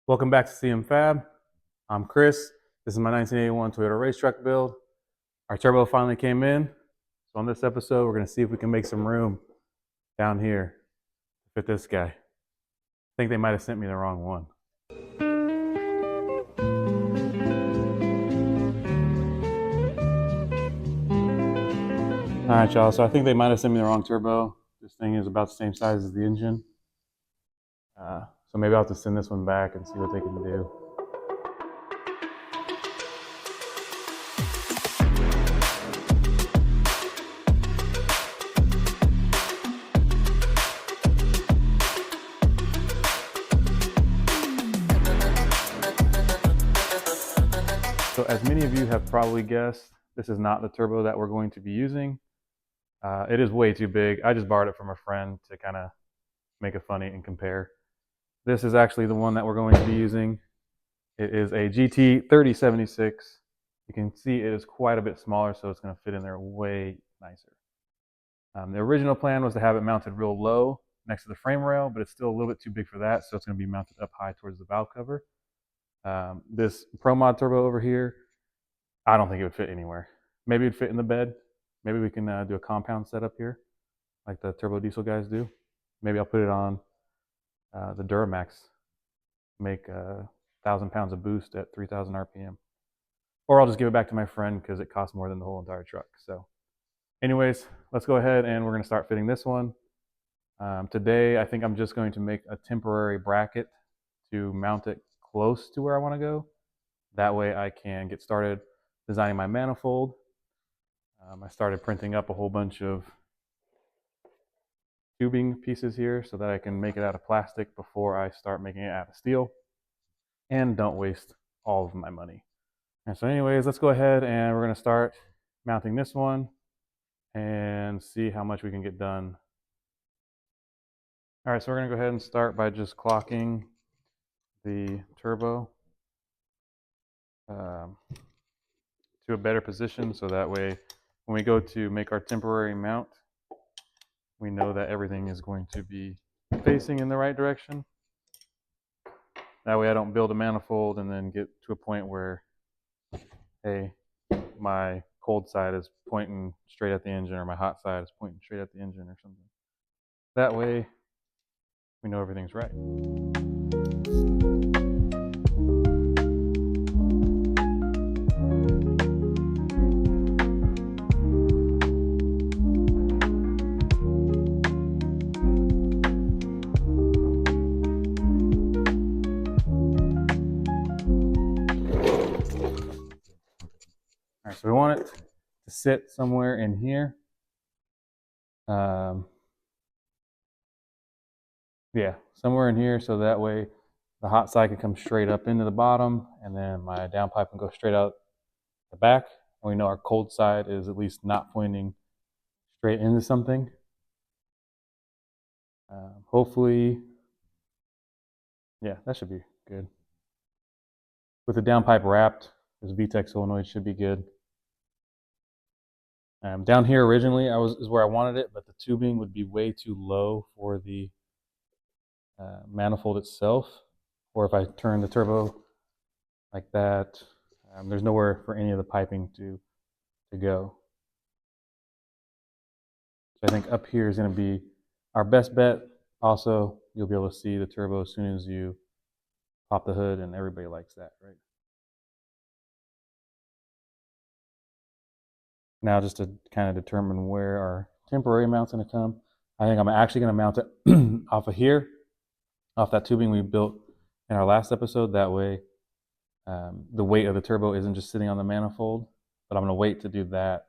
Welcome back to CM Fab. I'm Chris. This is my 1981 Toyota race truck build. Our turbo finally came in. So on this episode, we're going to see if we can make some room down here to fit this guy. I think they might have sent me the wrong one. All right, y'all. So I think they might have sent me the wrong turbo. This thing is about the same size as the engine. So maybe I'll have to send this one back and see what they can do. So as many of you have probably guessed, this is not the turbo that we're going to be using. It is way too big. I just borrowed it from a friend to kind of make it funny and compare. This is actually the one that we're going to be using. It is a GT 3076. You can see it is quite a bit smaller, so it's going to fit in there way nicer. The original plan was to have it mounted real low next to the frame rail, but it's still a little bit too big for that, so it's going to be mounted up high towards the valve cover. This Pro Mod turbo over here, I don't think it would fit anywhere. Maybe it'd fit in the bed. Maybe we can do a compound setup here, like the turbo diesel guys do. Maybe I'll put it on the Duramax, make 1,000 pounds of boost at 3,000 RPM. Or I'll just give it back to my friend because it costs more than the whole entire truck. So anyways, let's go ahead and we're going to start fitting this one. Today, I think I'm just going to make a temporary bracket to mount it close to where I want to go. That way I can get started designing my manifold. I started printing up a whole bunch of tubing pieces here so that I can make it out of plastic before I start making it out of steel and don't waste all of my money. And so anyways, let's go ahead and we're going to start mounting this one and see how much we can get done. All right, so we're going to go ahead and start by just clocking the turbo to a better position so that way when we go to make our temporary mount, we know that everything is going to be facing in the right direction. That way I don't build a manifold and then get to a point where, hey, my cold side is pointing straight at the engine or my hot side is pointing straight at the engine or something. That way we know everything's right. All right, so we want it to sit somewhere in here. Yeah, somewhere in here, so that way the hot side can come straight up into the bottom, and then my downpipe can go straight out the back. And we know our cold side is at least not pointing straight into something. Hopefully, yeah, that should be good. With the downpipe wrapped, this VTEC solenoid should be good. Down here originally is where I wanted it, but the tubing would be way too low for the manifold itself. Or if I turn the turbo like that, there's nowhere for any of the piping to go. So I think up here is going to be our best bet. Also, you'll be able to see the turbo as soon as you pop the hood, and everybody likes that, right? Now, just to kind of determine where our temporary mount's going to come, I think I'm actually going to mount it off of here, off that tubing we built in our last episode. That way, the weight of the turbo isn't just sitting on the manifold, but I'm going to wait to do that.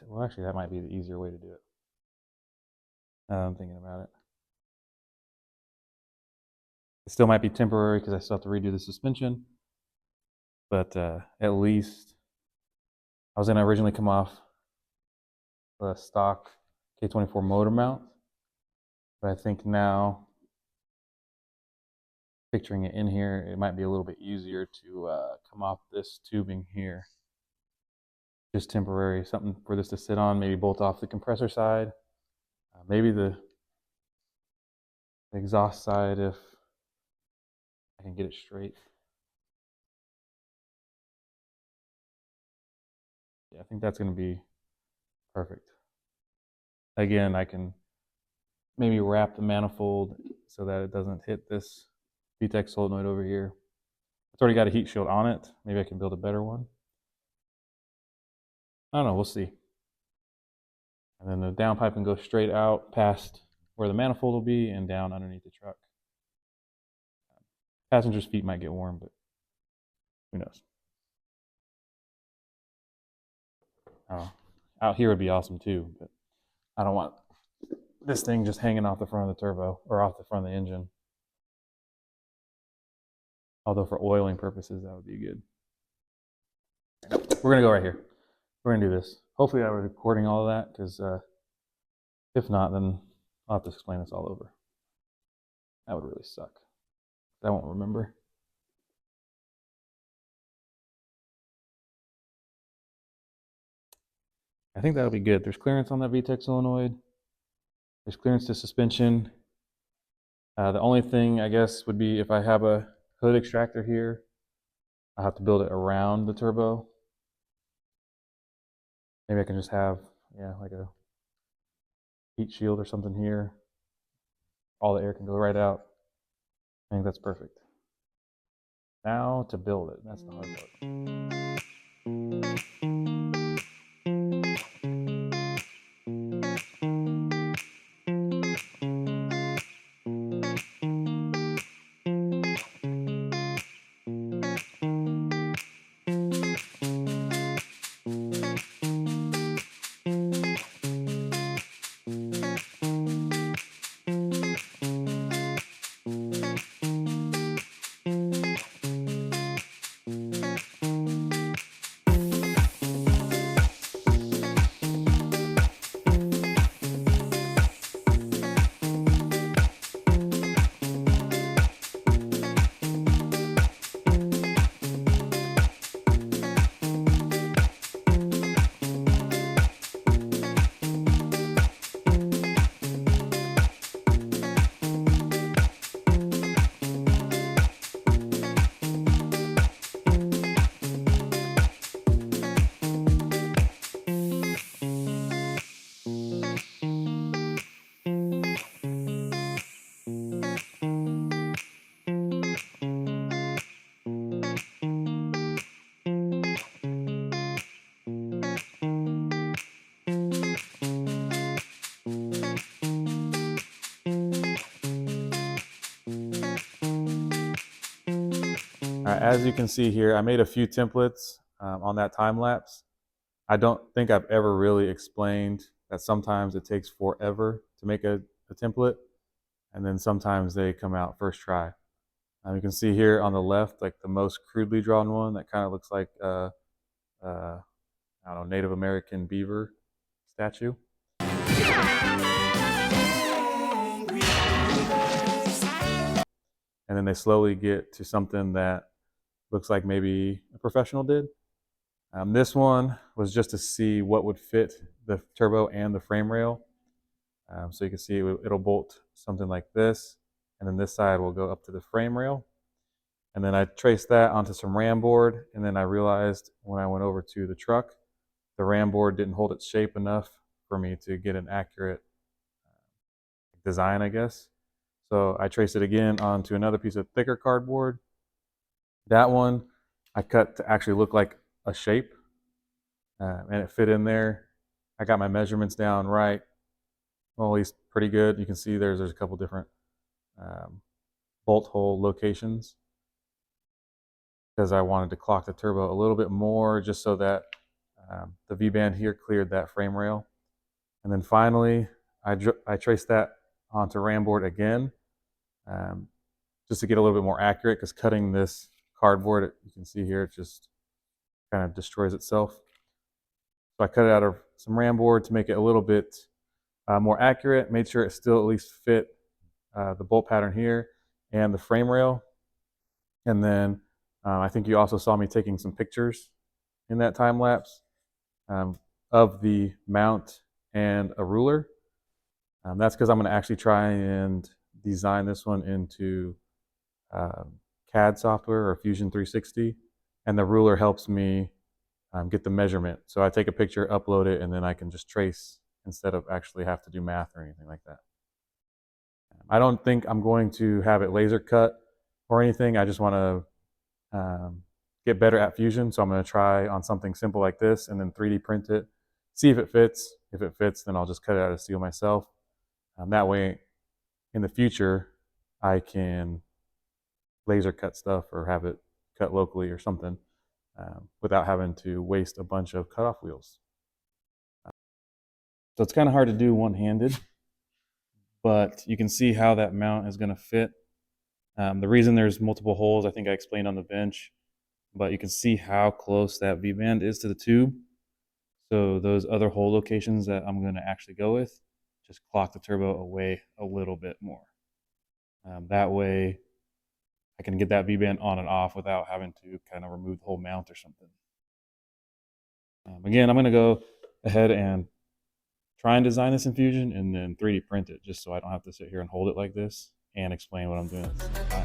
Well, actually, that might be the easier way to do it. I'm thinking about it. It still might be temporary because I still have to redo the suspension, but at least I was going to originally come off the stock K24 motor mount, but I think now, picturing it in here, it might be a little bit easier to come off this tubing here. Just temporary, something for this to sit on, maybe bolt off the compressor side, maybe the exhaust side if I can get it straight. Yeah, I think that's going to be perfect. Again, I can maybe wrap the manifold so that it doesn't hit this VTEC solenoid over here. It's already got a heat shield on it. Maybe I can build a better one. I don't know, we'll see. And then the downpipe can go straight out past where the manifold will be and down underneath the truck. Passengers' feet might get warm, but who knows? Oh, out here would be awesome too, but I don't want this thing just hanging off the front of the turbo or off the front of the engine. Although for oiling purposes, that would be good. We're gonna go right here. We're gonna do this. Hopefully I was recording all of that, because if not, then I'll have to explain this all over. That would really suck. I won't remember. I think that'll be good. There's clearance on that VTEC solenoid. There's clearance to suspension. The only thing, I guess, would be if I have a hood extractor here, I'll have to build it around the turbo. Maybe I can just have, like a heat shield or something here. All the air can go right out. I think that's perfect. Now to build it, that's the hard part. As you can see here, I made a few templates on that time lapse. I don't think I've ever really explained that sometimes it takes forever to make a template, and then sometimes they come out first try. You can see here on the left, like the most crudely drawn one that kind of looks like I don't know, Native American beaver statue. And then they slowly get to something that looks like maybe a professional did. This one was just to see what would fit the turbo and the frame rail. So you can see it'll bolt something like this, and then this side will go up to the frame rail. And then I traced that onto some ram board, and then I realized when I went over to the truck, the ram board didn't hold its shape enough for me to get an accurate design, I guess. So I traced it again onto another piece of thicker cardboard. That one I cut to actually look like a shape, and it fit in there. I got my measurements down right, well, at least pretty good. You can see there's a couple different bolt hole locations, because I wanted to clock the turbo a little bit more just so that the V-band here cleared that frame rail. And then finally, I traced that onto ram board again, just to get a little bit more accurate, because cutting this cardboard, you can see here, it just kind of destroys itself. So I cut it out of some ram board to make it a little bit more accurate, made sure it still at least fit the bolt pattern here and the frame rail. And then I think you also saw me taking some pictures in that time lapse of the mount and a ruler. That's because I'm going to actually try and design this one into CAD software or Fusion 360, and the ruler helps me get the measurement. So I take a picture, upload it, and then I can just trace instead of actually have to do math or anything like that. I don't think I'm going to have it laser cut or anything. I just want to get better at Fusion. So I'm going to try on something simple like this and then 3D print it, see if it fits. If it fits, then I'll just cut it out of steel myself. That way, in the future, I can laser cut stuff or have it cut locally or something without having to waste a bunch of cutoff wheels. So it's kind of hard to do one-handed, but you can see how that mount is going to fit. The reason there's multiple holes, I think I explained on the bench, but you can see how close that V-band is to the tube. So those other hole locations that I'm going to actually go with, just clock the turbo away a little bit more. That way I can get that V-band on and off without having to kind of remove the whole mount or something. Again, I'm going to go ahead and try and design this in Fusion and then 3D print it just so I don't have to sit here and hold it like this and explain what I'm doing at the same time.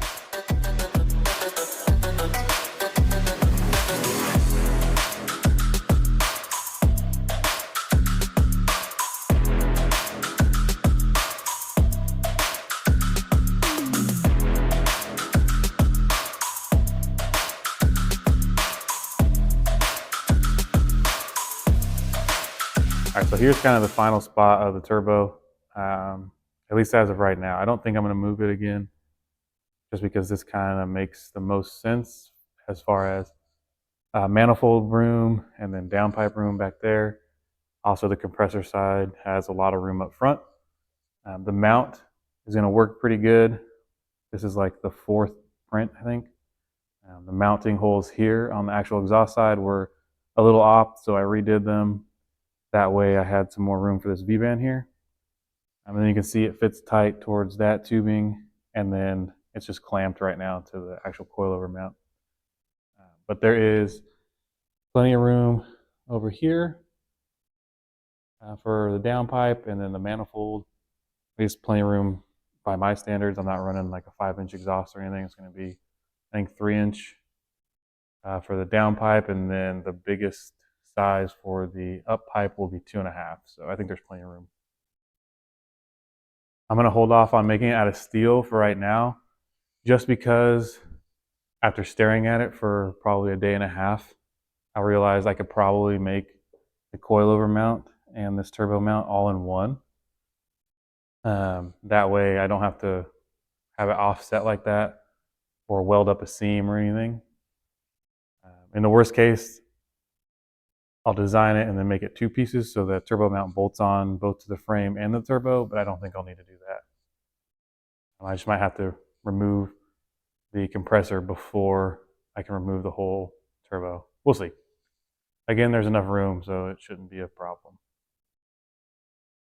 All right, so here's kind of the final spot of the turbo, at least as of right now. I don't think I'm going to move it again just because this kind of makes the most sense as far as manifold room and then downpipe room back there. Also, the compressor side has a lot of room up front. The mount is going to work pretty good. This is like the fourth print, I think. The mounting holes here on the actual exhaust side were a little off, so I redid them. That way I had some more room for this V-band here. And then you can see it fits tight towards that tubing, and then it's just clamped right now to the actual coilover mount. But there is plenty of room over here for the downpipe, and then the manifold. There's plenty of room by my standards. I'm not running like a 5-inch exhaust or anything. It's going to be, I think, 3-inch for the downpipe, and then the biggest size for the up pipe will be 2.5. So I think there's plenty of room. I'm going to hold off on making it out of steel for right now, just because after staring at it for probably a day and a half, I realized I could probably make the coilover mount and this turbo mount all in one. That way I don't have to have it offset like that or weld up a seam or anything. In the worst case, I'll design it and then make it 2 pieces so the turbo mount bolts on both to the frame and the turbo, but I don't think I'll need to do that. I just might have to remove the compressor before I can remove the whole turbo. We'll see. Again, there's enough room, so it shouldn't be a problem.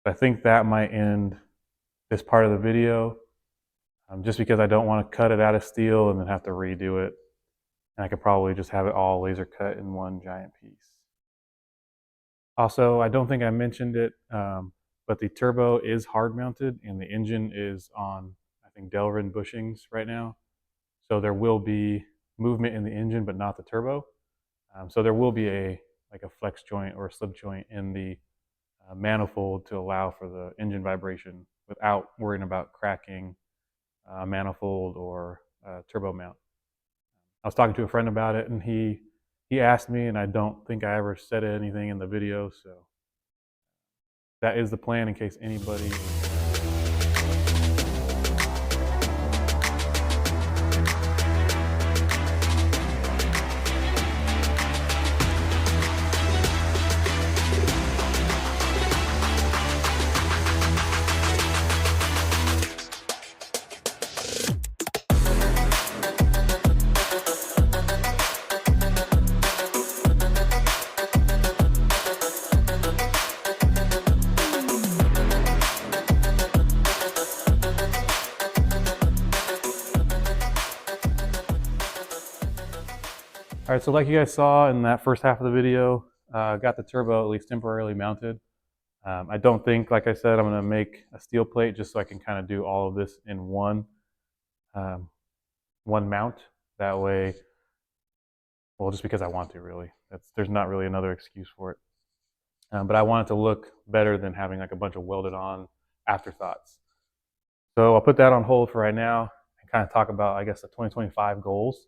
I think that might end this part of the video, just because I don't want to cut it out of steel and then have to redo it. And I could probably just have it all laser cut in one giant piece. Also, I don't think I mentioned it, but the turbo is hard mounted and the engine is on, I think, Delrin bushings right now. So there will be movement in the engine, but not the turbo. So there will be like a flex joint or a slip joint in the manifold to allow for the engine vibration without worrying about cracking a manifold or a turbo mount. I was talking to a friend about it, and he asked me, and I don't think I ever said anything in the video, so that is the plan in case anybody. All right, so like you guys saw in that first half of the video, got the turbo at least temporarily mounted. I don't think, like I said, I'm going to make a steel plate just so I can kind of do all of this in one mount. That way, well, just because I want to, really. There's not really another excuse for it. But I want it to look better than having like a bunch of welded on afterthoughts. So I'll put that on hold for right now and kind of talk about, I guess, the 2025 goals.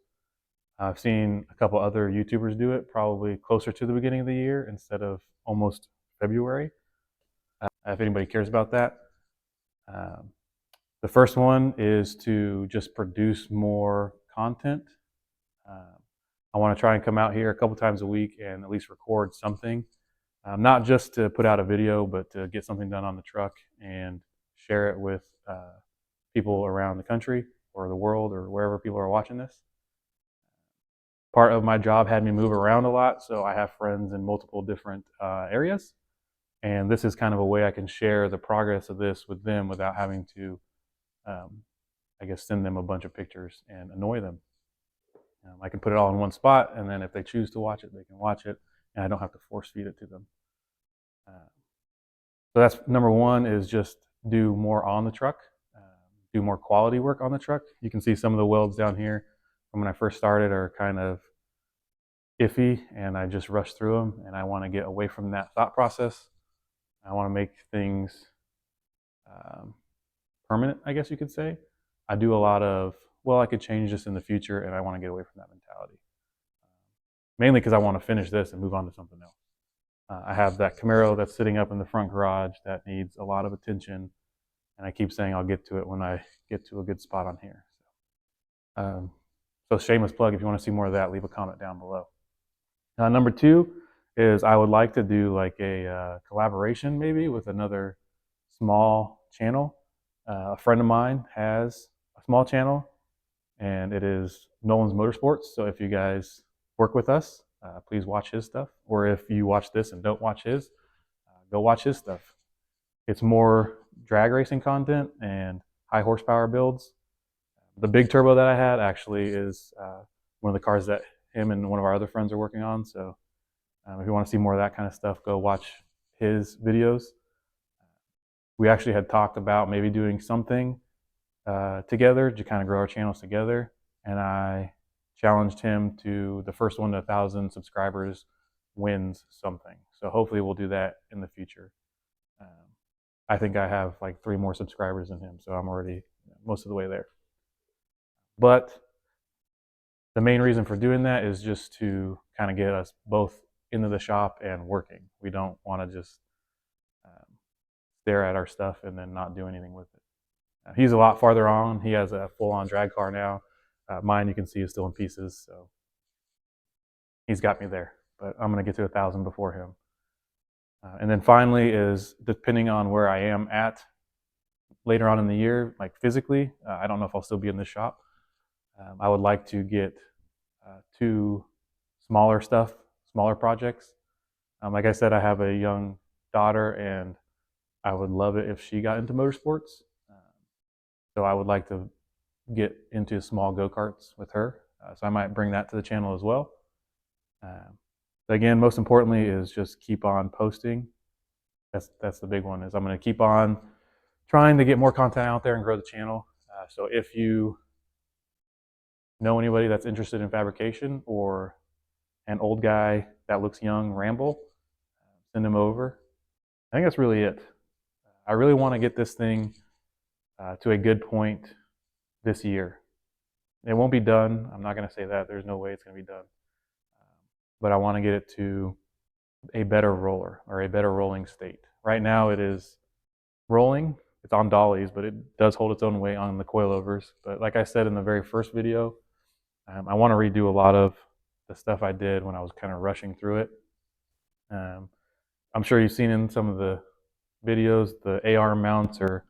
I've seen a couple other YouTubers do it, probably closer to the beginning of the year instead of almost February. If anybody cares about that, um, the first one is to just produce more content. Um, I want to try and come out here a couple times a week and at least record something, not just to put out a video, but to get something done on the truck and share it with people around the country or the world or wherever people are watching this. Part of my job had me move around a lot, so I have friends in multiple different areas. And this is kind of a way I can share the progress of this with them without having to, um, I guess, send them a bunch of pictures and annoy them. I can put it all in one spot, and then if they choose to watch it, they can watch it, and I don't have to force feed it to them. Uh, so that's number one, is just do more on the truck, do more quality work on the truck. You can see some of the welds down here from when I first started are kind of iffy, and I just rushed through them, and I want to get away from that thought process. I want to make things um, permanent, I guess you could say. I do a lot of, well, I could change this in the future, and I want to get away from that mentality. Mainly because I want to finish this and move on to something else. I have that Camaro that's sitting up in the front garage that needs a lot of attention, and I keep saying I'll get to it when I get to a good spot on here. So shameless plug, if you want to see more of that, leave a comment down below. Number two is I would like to do like a collaboration maybe with another small channel. A friend of mine has a small channel, and it is Nolan's Motorsports. So if you guys work with us, please watch his stuff. Or if you watch this and don't watch his, go watch his stuff. It's more drag racing content and high horsepower builds. The big turbo that I had actually is one of the cars that him and one of our other friends are working on. So if you want to see more of that kind of stuff, go watch his videos. We actually had talked about maybe doing something together to kind of grow our channels together. And I challenged him to the first one to 1,000 subscribers wins something. So hopefully we'll do that in the future. I think I have like 3 more subscribers than him, so I'm already most of the way there. But the main reason for doing that is just to kind of get us both into the shop and working. We don't want to just stare at our stuff and then not do anything with it. He's a lot farther on. He has a full-on drag car now. Mine, you can see, is still in pieces, so he's got me there. But I'm going to get to 1,000 before him. And then finally is, depending on where I am at later on in the year, like physically, I don't know if I'll still be in this shop. I would like to get 2 smaller projects. Like I said, I have a young daughter, and I would love it if she got into motorsports. So I would like to get into small go-karts with her. So I might bring that to the channel as well. But again, most importantly is just keep on posting. That's the big one, is I'm going to keep on trying to get more content out there and grow the channel. So if you know anybody that's interested in fabrication, or an old guy that looks young ramble, send him over. I think that's really it. I really want to get this thing to a good point this year. It won't be done. I'm not going to say that. There's no way it's going to be done. But I want to get it to a better roller, or a better rolling state. Right now it is rolling. It's on dollies, but it does hold its own weight on the coilovers. But like I said in the very first video, I want to redo a lot of the stuff I did when I was kind of rushing through it. I'm sure you've seen in some of the videos, the AR mounts are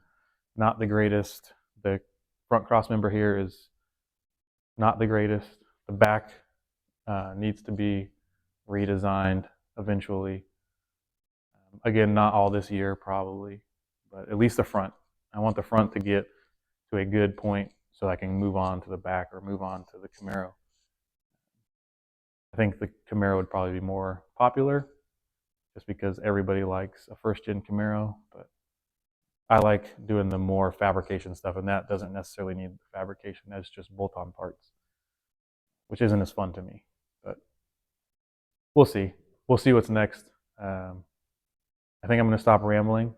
not the greatest. The front cross member here is not the greatest. The back needs to be redesigned eventually. Again, not all this year probably, but at least the front. I want the front to get to a good point so I can move on to the back, or move on to the Camaro. I think the Camaro would probably be more popular just because everybody likes a first-gen Camaro, but I like doing the more fabrication stuff, and that doesn't necessarily need fabrication. That's just bolt-on parts. which isn't as fun to me. But we'll see. We'll see what's next. I think I'm going to stop rambling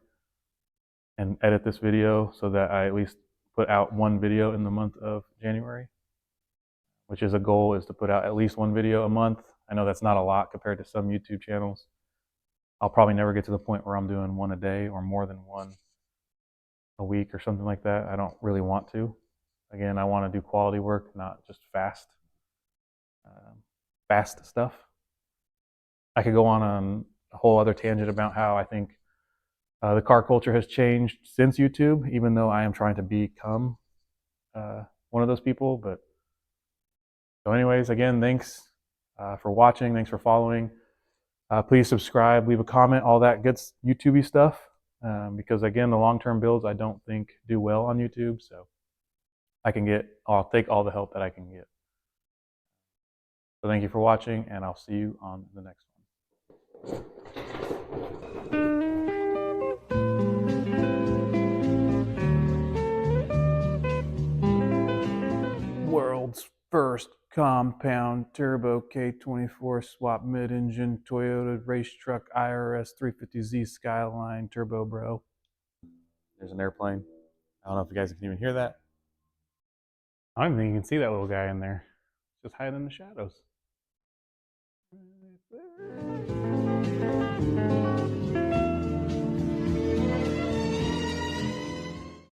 and edit this video so that I at least put out one video in the month of January, which is a goal, is to put out at least one video a month. I know that's not a lot compared to some YouTube channels. I'll probably never get to the point where I'm doing one a day or more than one a week or something like that. I don't really want to. Again, I want to do quality work, not just fast stuff. I could go on a whole other tangent about how I think the car culture has changed since YouTube, even though I am trying to become one of those people. But so, anyways, again, thanks for watching. Thanks for following. Please subscribe, leave a comment, all that good YouTubey stuff. Because again, the long-term builds I don't think do well on YouTube. So I'll take all the help that I can get. So thank you for watching, and I'll see you on the next one. World's first compound turbo K24 swap mid-engine Toyota race truck IRS 350Z Skyline Turbo Bro. There's an airplane. I don't know if you guys can even hear that. I don't think you can see that little guy in there. Just hiding in the shadows. Right there.